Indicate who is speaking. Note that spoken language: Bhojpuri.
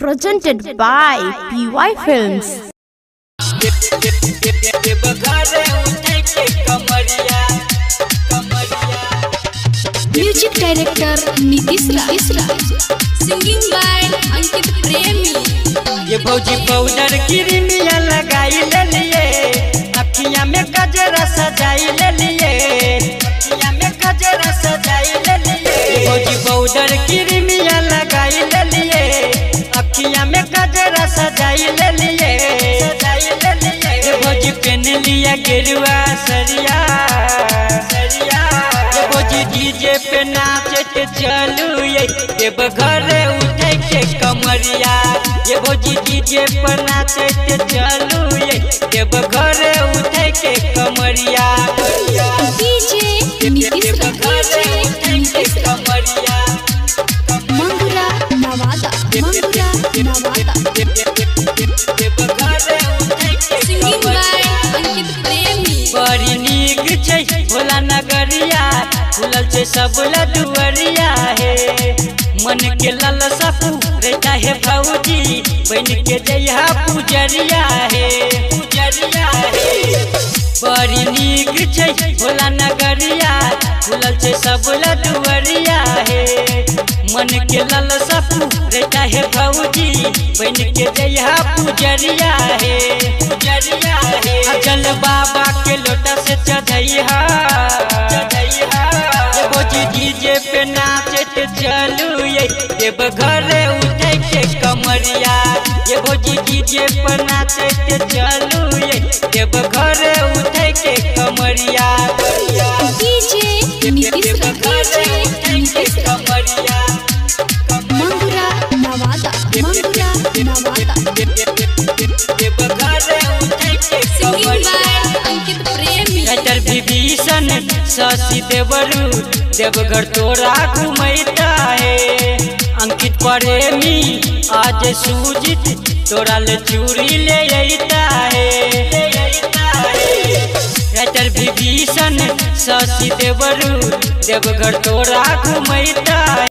Speaker 1: presented by PY Films.
Speaker 2: Music director Nitish Raj, singing by Ankit Premi.
Speaker 3: ये भौजी पाउडर क्रीमिया लगाई ले लिए, अखियां में गजरा सजाई ले लिए, अखियां में गजरा सजाई ले लिए। ये भौजी पाउडर क्रीमिया लगाई ले लिए, अखियां में गजरा सजाई ले लिए, सजाई ले लिए। ये भौजी पहन लिया गेरुआ सरिया सरिया, ये भौजी डीजे पे नाचते चलू ये घरे उठे के कमरिया। ये भौजी डीजे पर नाचते चलू ये घरे उठे के कमरिया।
Speaker 2: DJ Nitish Raj,
Speaker 3: कमरिया
Speaker 2: Mangura Nawada, Mangura Nawada, singing by Ankit Premi.
Speaker 3: बड़ी नीक छै भोला नगरिया, खुलल छै सब लडुअरिया है। मन के लालसा रहता है भौजी, बन के जइहा पुजरिया है, पुजरिया है। बड़ी नीक छै भोला नगरिया, खुलल छै सब लडुअरिया है। मन के लालसा रहता है भौजी, बन के जइहा पुजरिया है, पुजरिया है। जल बाबा के लोटा से चढ़ैहा चढ़ैहा, भौजी डीजे पे नाचते चलू ये घरे उठे के कमरिया। ये भौजी डीजे पर नाचते चलू ये घरे उठे के कमरिया।
Speaker 2: DJ Nitish Raj,
Speaker 3: कमरिया
Speaker 2: Mangura Nawada, Mangura Nawada, singing by Ankit Premi.
Speaker 3: Doctor Vibhishan शशि देवरू देवघर तोरा घुमैता है। अंकित प्रेमी आज सूजित तोरा ले चूड़ी ले अइता है, डॉक्टर विभीषण शशि देवरू देवघर तोरा घुमैता है।